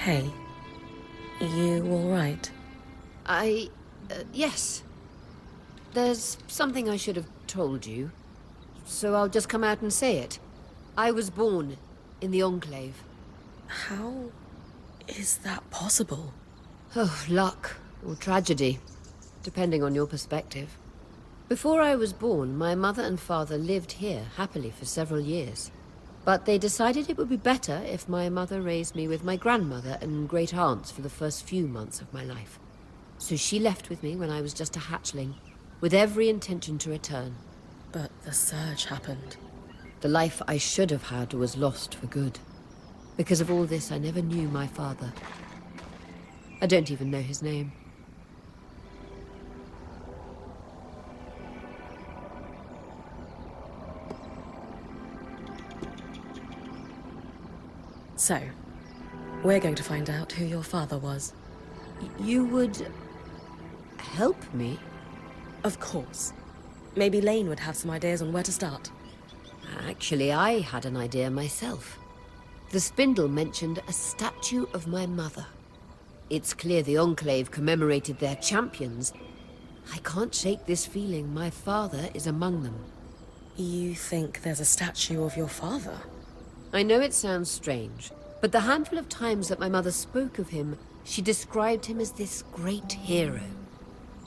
Hey, you alright? Yes. There's something I should have told you, so I'll just come out and say it. I was born in the Enclave. How is that possible? Oh, luck or tragedy, depending on your perspective. Before I was born, my mother and father lived here happily for several years. But they decided it would be better if my mother raised me with my grandmother and great aunts for the first few months of my life. So she left with me when I was just a hatchling, with every intention to return. But the surge happened. The life I should have had was lost for good. Because of all this, I never knew my father. I don't even know his name. So, we're going to find out who your father was. You would... help me? Of course. Maybe Lane would have some ideas on where to start. Actually, I had an idea myself. The spindle mentioned a statue of my mother. It's clear the Enclave commemorated their champions. I can't shake this feeling my father is among them. You think there's a statue of your father? I know it sounds strange, but the handful of times that my mother spoke of him, she described him as this great hero.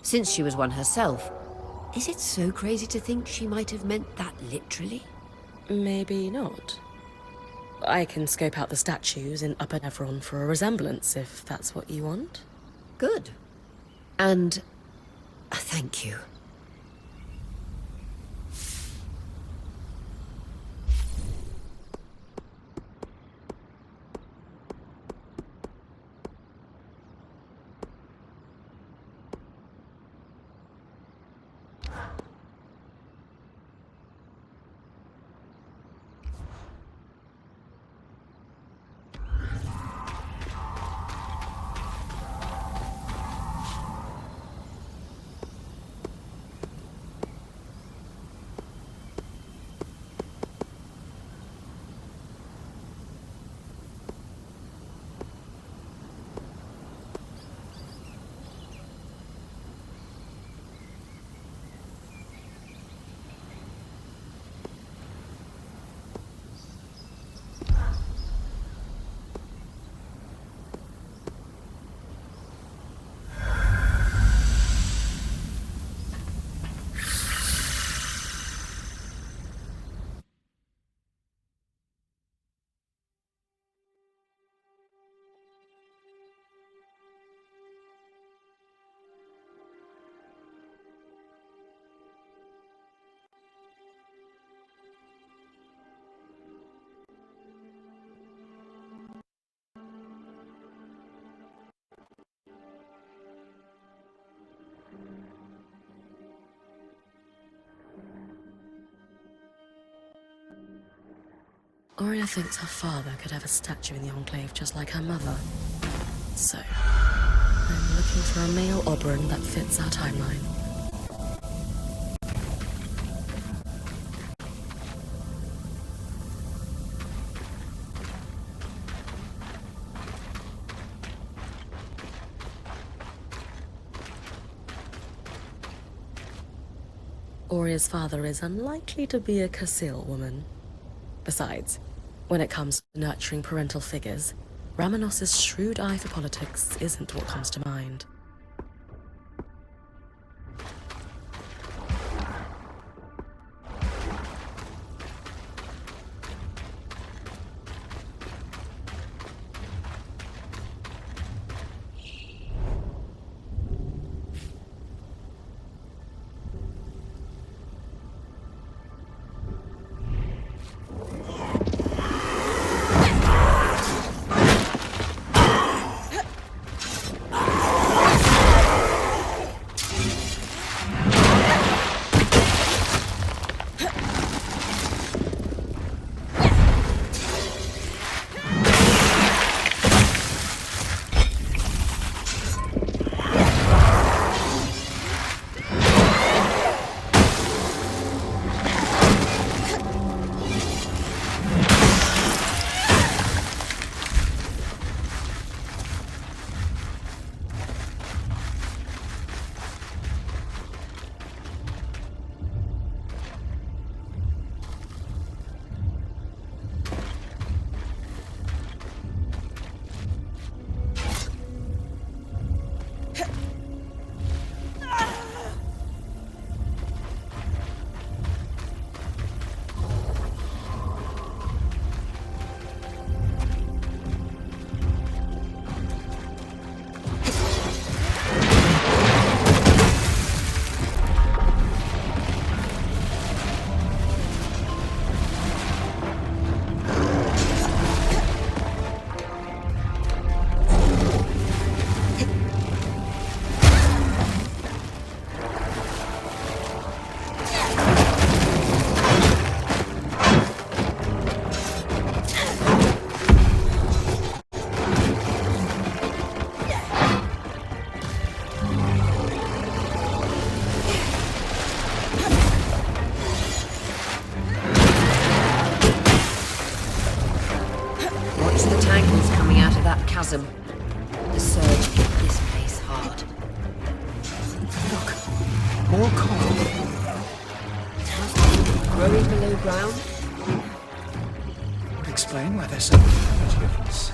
Since she was one herself, is it so crazy to think she might have meant that literally? Maybe not. I can scope out the statues in Upper Nevron for a resemblance, if that's what you want. Good. And... thank you. Aurea thinks her father could have a statue in the Enclave just like her mother. So, I'm looking for a male Oberon that fits our timeline. Aurea's father is unlikely to be a Casil woman. Besides, when it comes to nurturing parental figures, Ramenos's shrewd eye for politics isn't what comes to mind. More coal. It has to be growing below ground. Would explain why there's so much energy of this.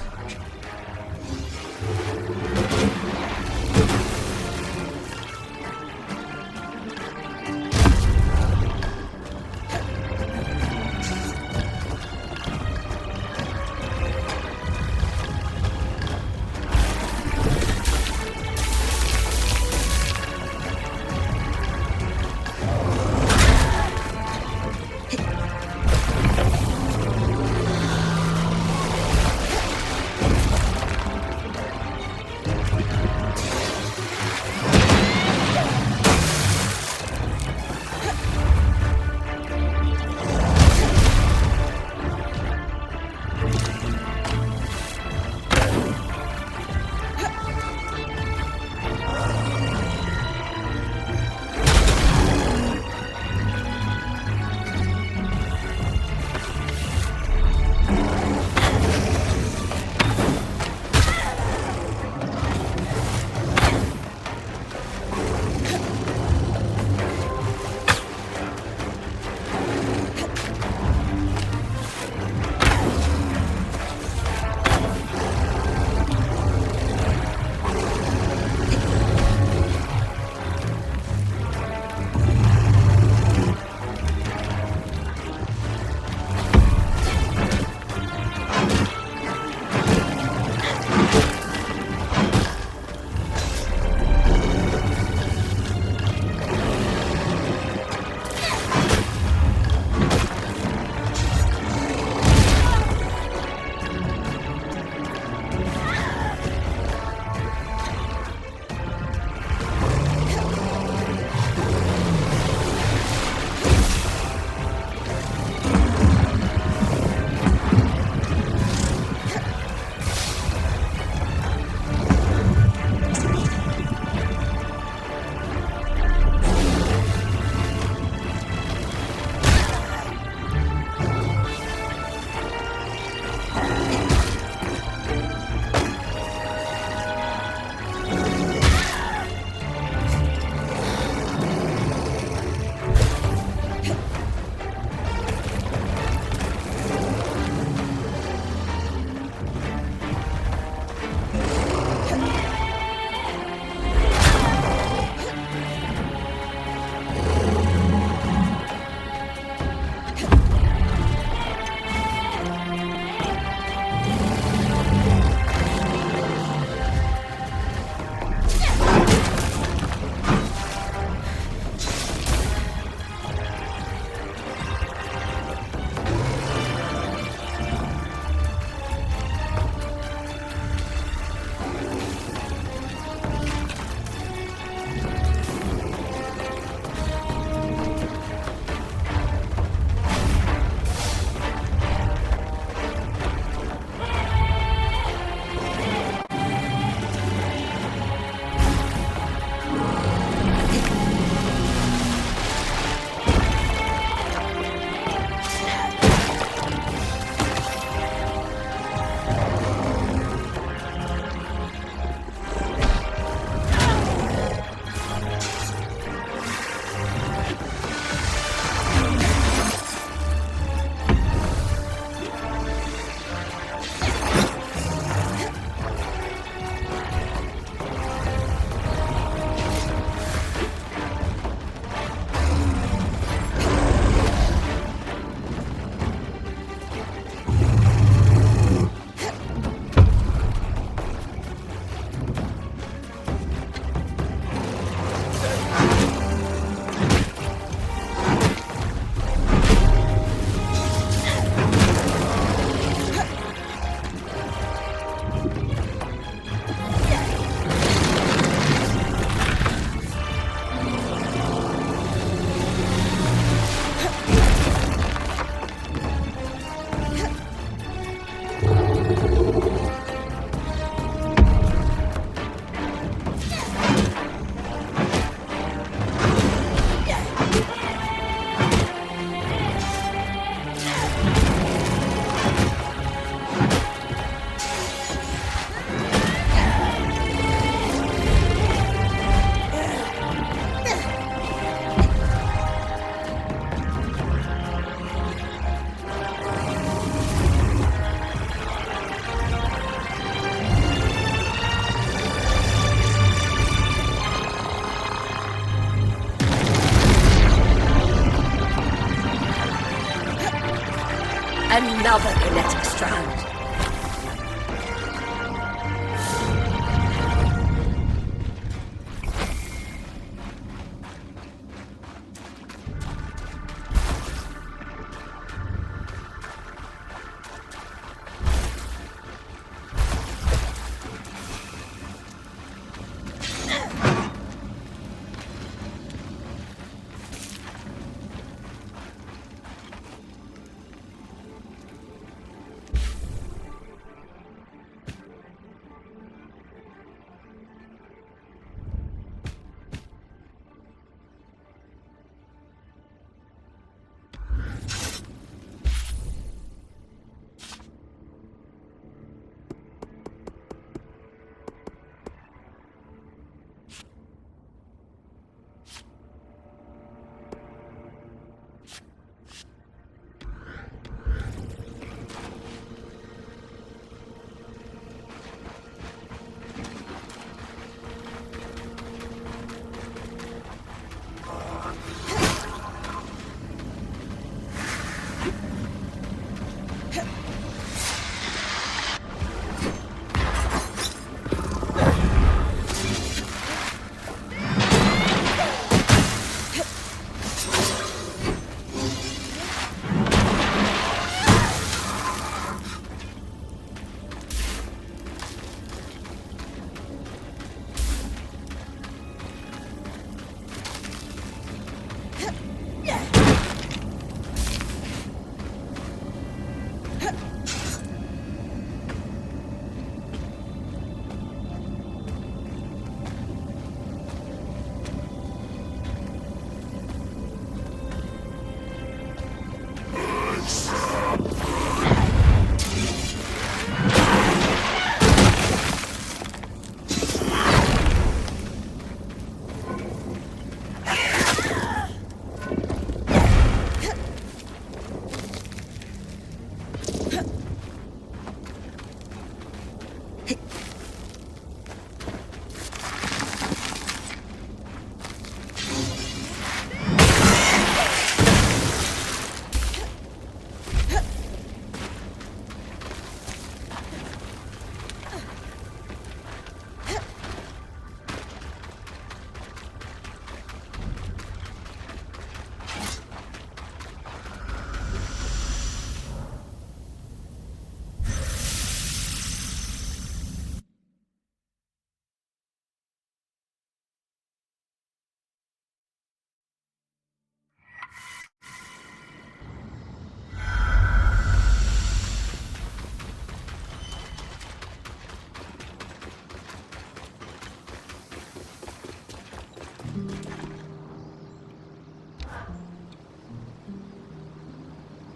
Another kinetic strand.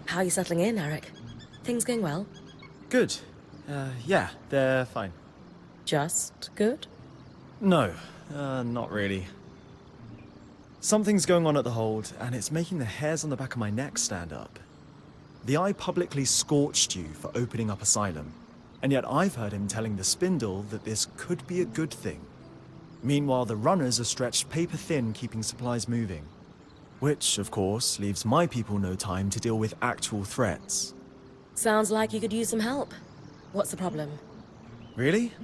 How are you settling in, Eric? Things going well? Good. Yeah, they're fine. Just good? No, not really. Something's going on at the hold, and it's making the hairs on the back of my neck stand up. The Eye publicly scorched you for opening up Asylum, and yet I've heard him telling the Spindle that this could be a good thing. Meanwhile, the runners are stretched paper thin keeping supplies moving. Which, of course, leaves my people no time to deal with actual threats. Sounds like you could use some help. What's the problem? Really?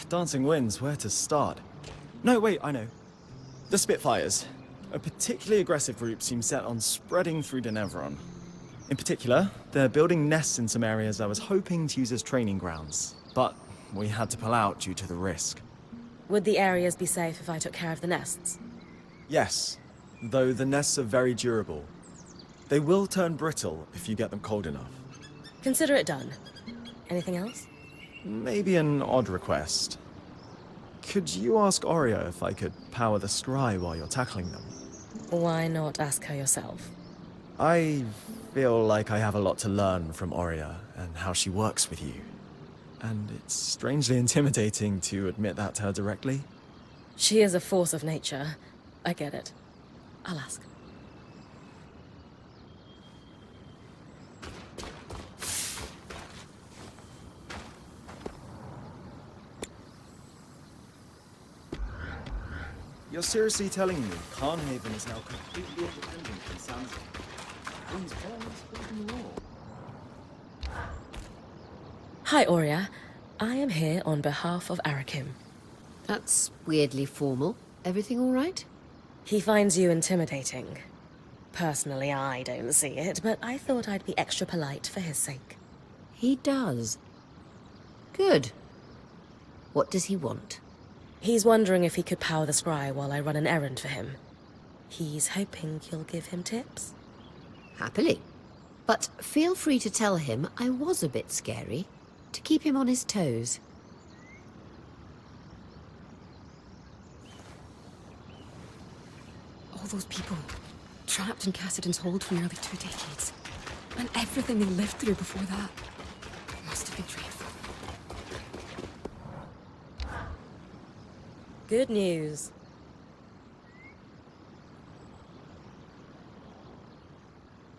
Dancing winds, where to start? No, wait, I know. The Spitfires. A particularly aggressive group seems set on spreading through Denevron. In particular, they're building nests in some areas I was hoping to use as training grounds, but we had to pull out due to the risk. Would the areas be safe if I took care of the nests? Yes, though the nests are very durable. They will turn brittle if you get them cold enough. Consider it done. Anything else? Maybe an odd request. Could you ask Oria if I could power the scry while you're tackling them? Why not ask her yourself? I feel like I have a lot to learn from Oria and how she works with you. And it's strangely intimidating to admit that to her directly. She is a force of nature. I get it. I'll ask. You're seriously telling me Carnhaven is now completely independent from Samson? When's Paul's breaking the law? Hi, Aurea. I am here on behalf of Arakim. That's weirdly formal. Everything all right? He finds you intimidating. Personally, I don't see it, but I thought I'd be extra polite for his sake. He does. Good. What does he want? He's wondering if he could power the scry while I run an errand for him. He's hoping you'll give him tips. Happily. But feel free to tell him I was a bit scary, to keep him on his toes. All those people, trapped in Cassidy's hold for nearly 2 decades. And everything they lived through before that. Must have been dreadful. Good news.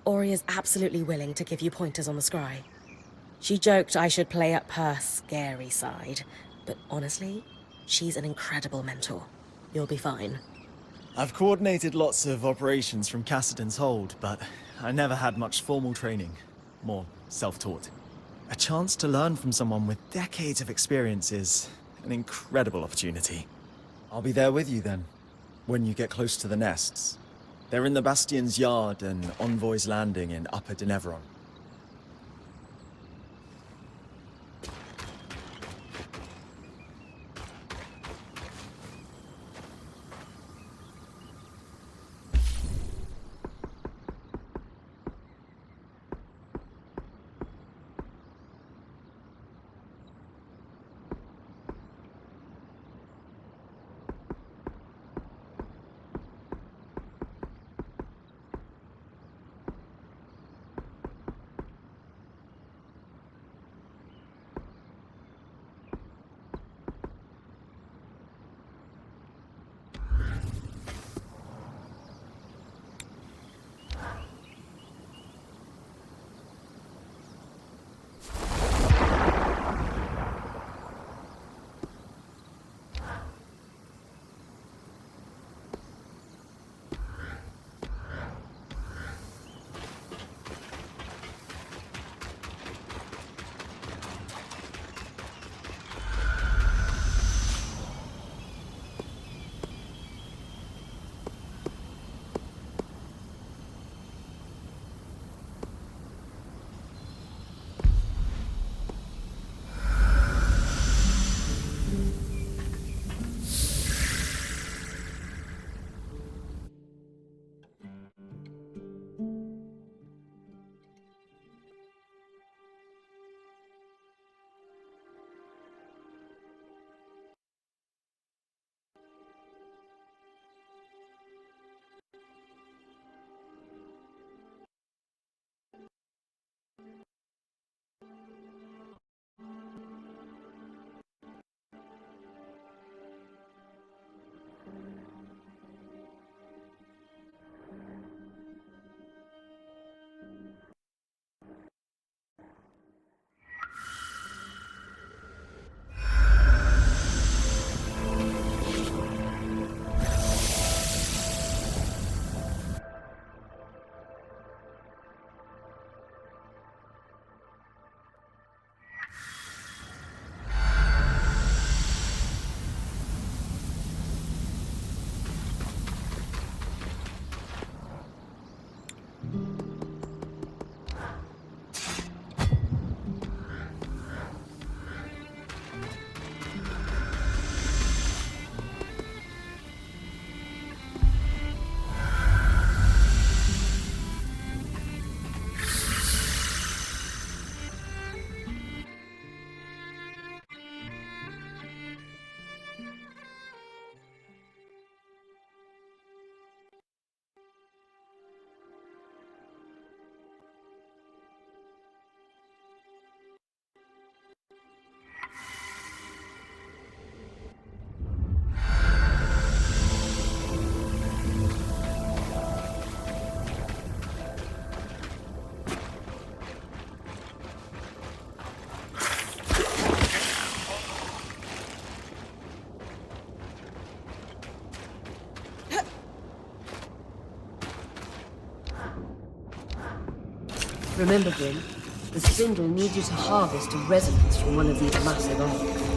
Ori is absolutely willing to give you pointers on the scry. She joked I should play up her scary side, but honestly, she's an incredible mentor. You'll be fine. I've coordinated lots of operations from Cassidon's hold, but I never had much formal training. More self-taught. A chance to learn from someone with decades of experience is an incredible opportunity. I'll be there with you then, when you get close to the nests. They're in the Bastion's yard and Envoy's Landing in Upper Denevron. Remember, Bryn, The spindle needs you to harvest a resonance from one of these massive arcs.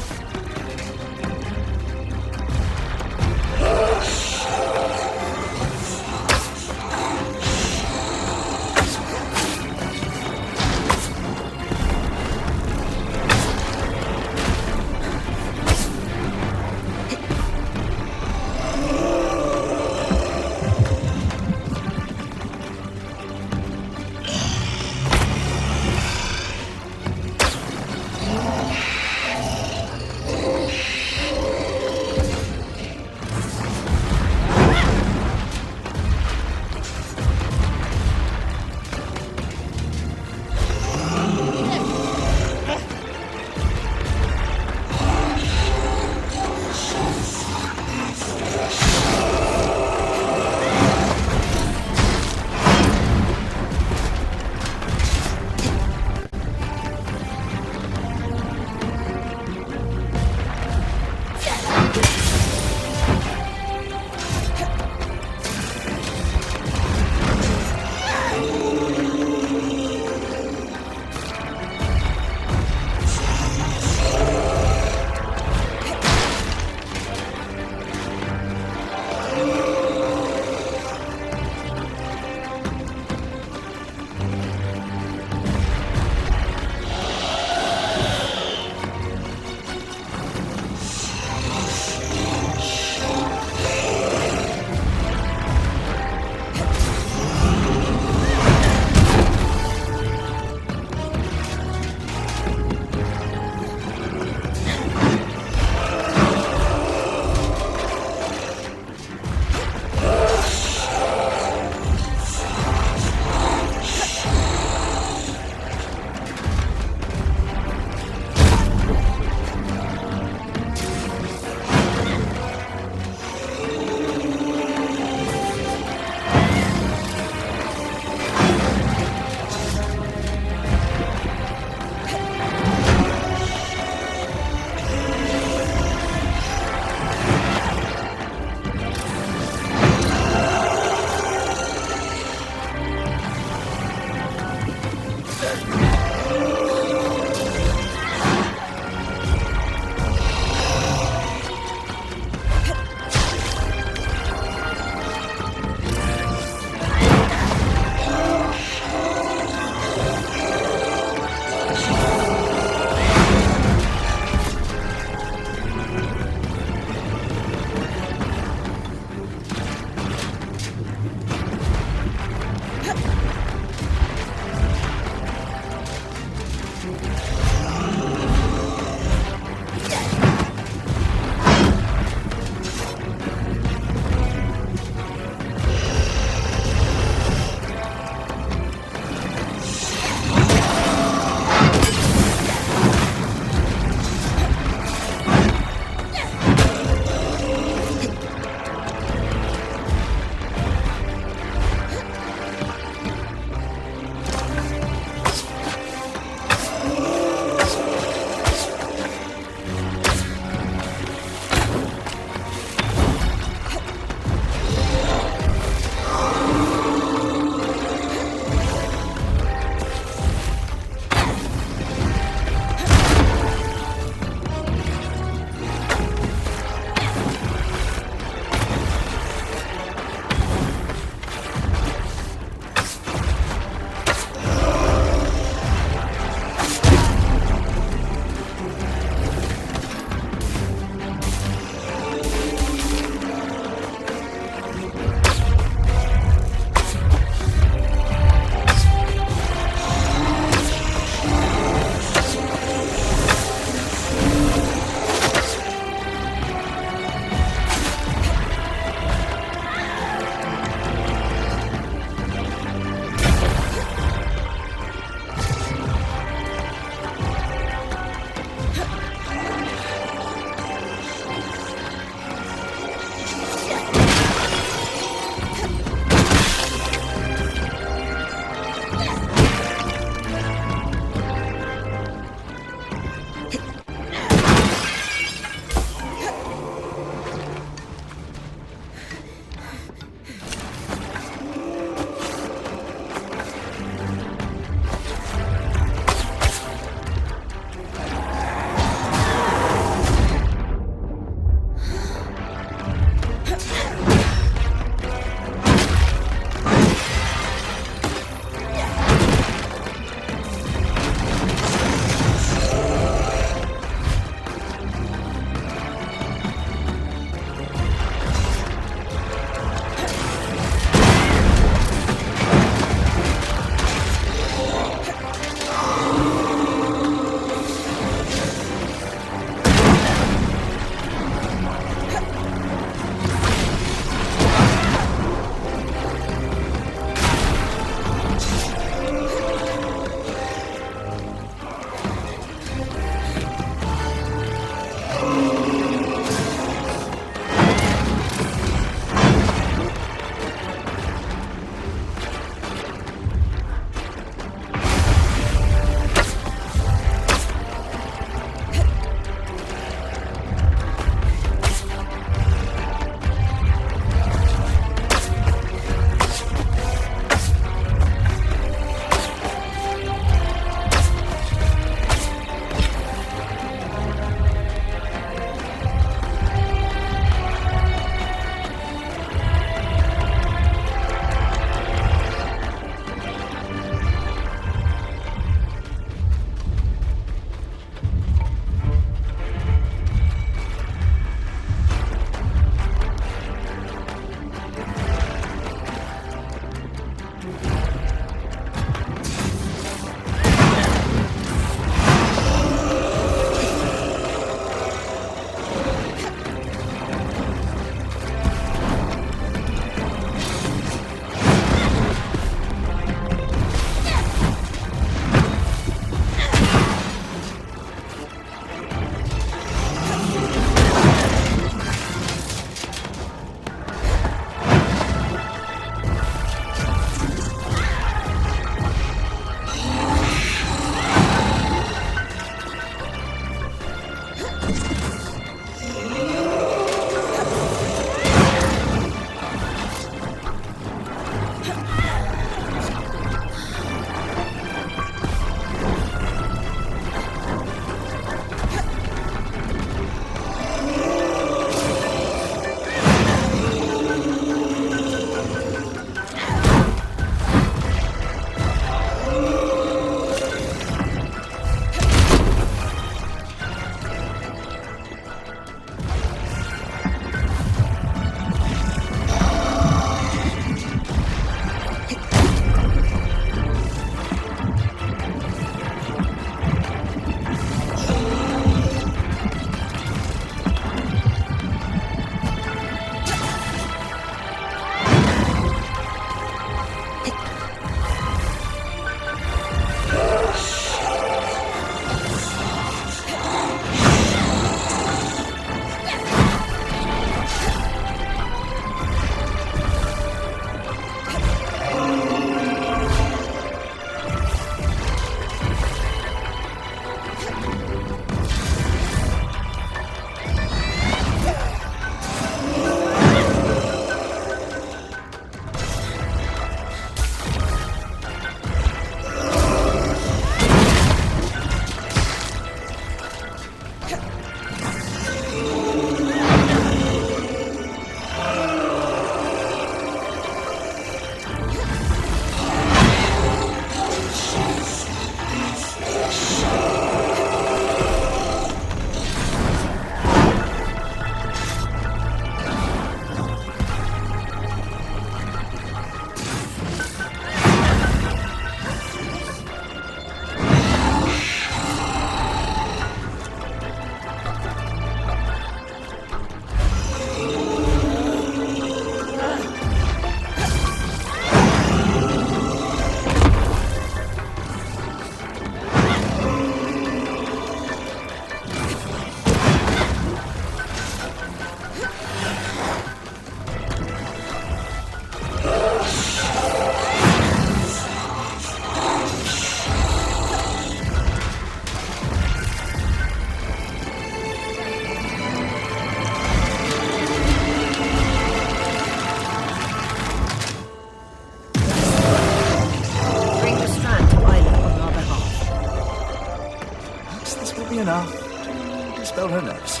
dull her nerves.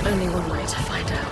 Only one way to find out.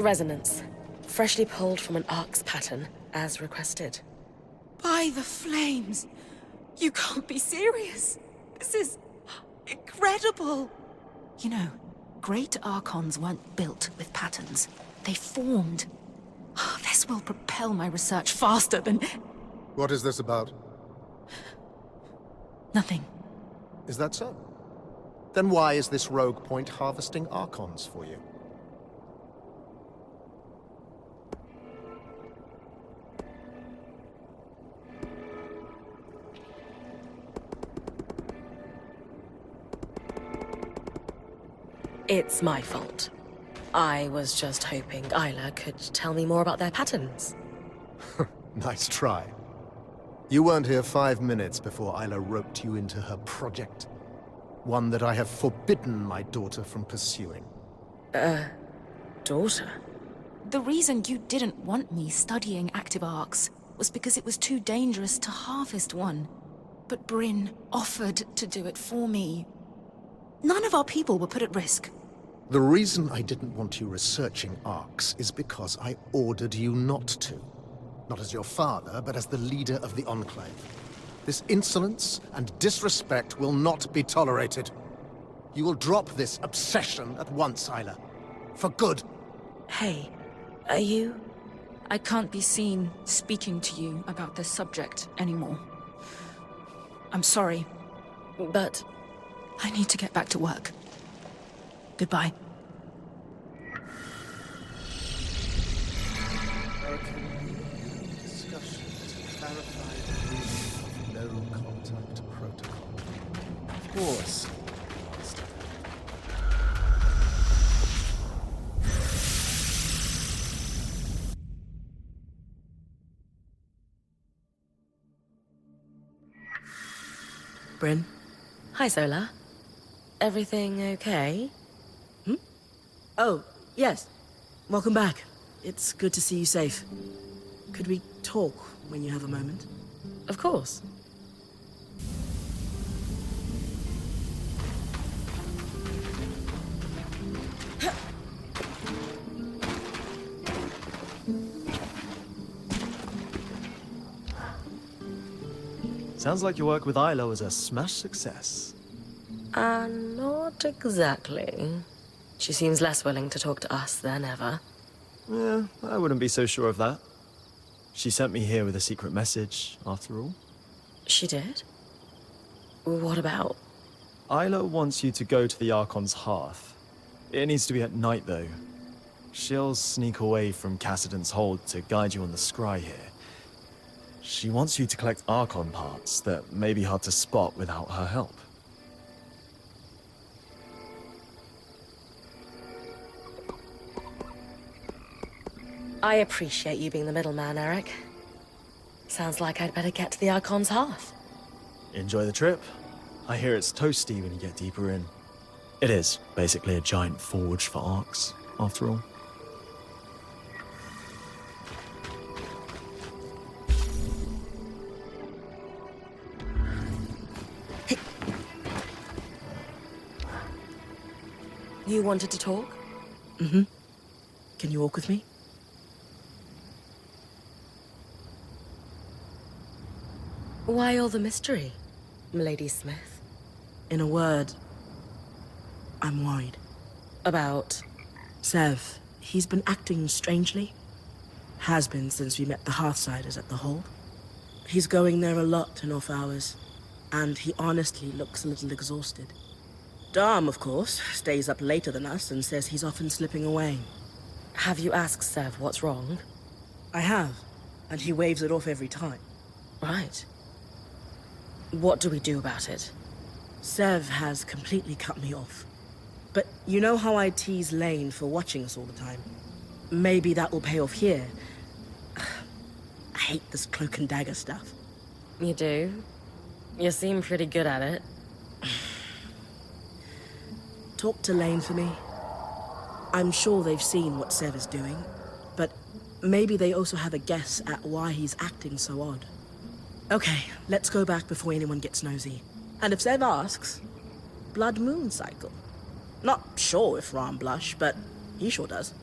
A resonance. Freshly pulled from an Ark's pattern, as requested. By the flames! You can't be serious! This is... incredible! You know, great Archons weren't built with patterns. They formed. This will propel my research faster than... What is this about? Nothing. Is that so? Then why is this rogue point harvesting Archons for you? It's my fault. I was just hoping Isla could tell me more about their patterns. Nice try. You weren't here 5 minutes before Isla roped you into her project. One that I have forbidden my daughter from pursuing. Daughter? The reason you didn't want me studying active arcs was because it was too dangerous to harvest one. But Bryn offered to do it for me. None of our people were put at risk. The reason I didn't want you researching arcs is because I ordered you not to. Not as your father, but as the leader of the Enclave. This insolence and disrespect will not be tolerated. You will drop this obsession at once, Isla. For good. Hey, are you... I can't be seen speaking to you about this subject anymore. I'm sorry. But... I need to get back to work. Goodbye. Discussion to clarify the no contact protocol. Of course. Bryn? Hi, Zola. Everything okay? Oh, yes. Welcome back. It's good to see you safe. Could we talk when you have a moment? Of course. Sounds like your work with Isla was a smash success. Not exactly. She seems less willing to talk to us than ever. Yeah, I wouldn't be so sure of that. She sent me here with a secret message, after all. She did? What about? Isla wants you to go to the Archon's hearth. It needs to be at night, though. She'll sneak away from Cassidon's hold to guide you on the scry here. She wants you to collect Archon parts that may be hard to spot without her help. I appreciate you being the middleman, Eric. Sounds like I'd better get to the Archon's hearth. Enjoy the trip. I hear it's toasty when you get deeper in. It is basically a giant forge for arcs, after all. You wanted to talk? Mm-hmm. Can you walk with me? Why all the mystery, Milady Smith? In a word, I'm worried. About... Sev, he's been acting strangely. Has been since we met the Hearthsiders at the hold. He's going there a lot in off hours, and he honestly looks a little exhausted. Dom, of course, stays up later than us and says he's often slipping away. Have you asked Sev what's wrong? I have, and he waves it off every time. Right. What do we do about it? Sev has completely cut me off. But you know how I tease Lane for watching us all the time? Maybe that will pay off here. I hate this cloak and dagger stuff. You do? You seem pretty good at it. Talk to Lane for me. I'm sure they've seen what Sev is doing, but maybe they also have a guess at why he's acting so odd. Okay, let's go back before anyone gets nosy. And if Sev asks, blood moon cycle. Not sure if Ram blush, but he sure does.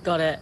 Got it.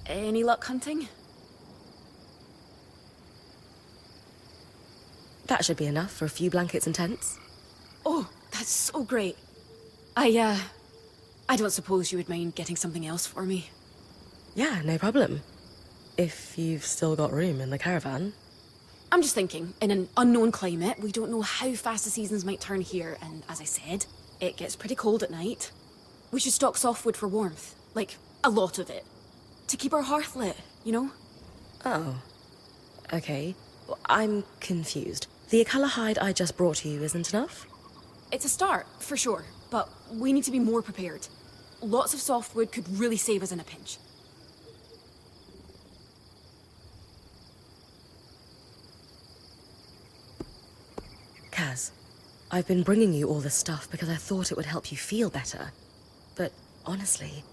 Any luck hunting? That should be enough for a few blankets and tents. Oh, that's so great. I don't suppose you would mind getting something else for me. Yeah, no problem. If you've still got room in the caravan. I'm just thinking, in an unknown climate, we don't know how fast the seasons might turn here, and as I said, it gets pretty cold at night. We should stock softwood for warmth. Like, a lot of it. To keep our hearth lit, you know? Oh. Okay. Well, I'm confused. The Akala hide I just brought to you isn't enough? It's a start, for sure, but we need to be more prepared. Lots of softwood could really save us in a pinch. Kaz, I've been bringing you all this stuff because I thought it would help you feel better. But honestly,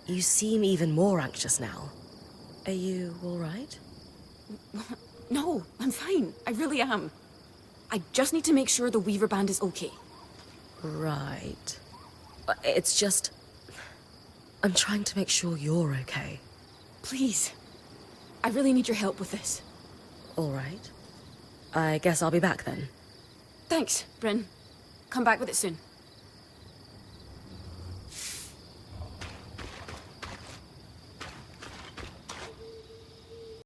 you seem even more anxious now. Are you all right? No, I'm fine. I really am. I just need to make sure the Weaver Band is okay. Right. It's just... I'm trying to make sure you're okay. Please. I really need your help with this. All right. I guess I'll be back then. Thanks, Bryn. Come back with it soon.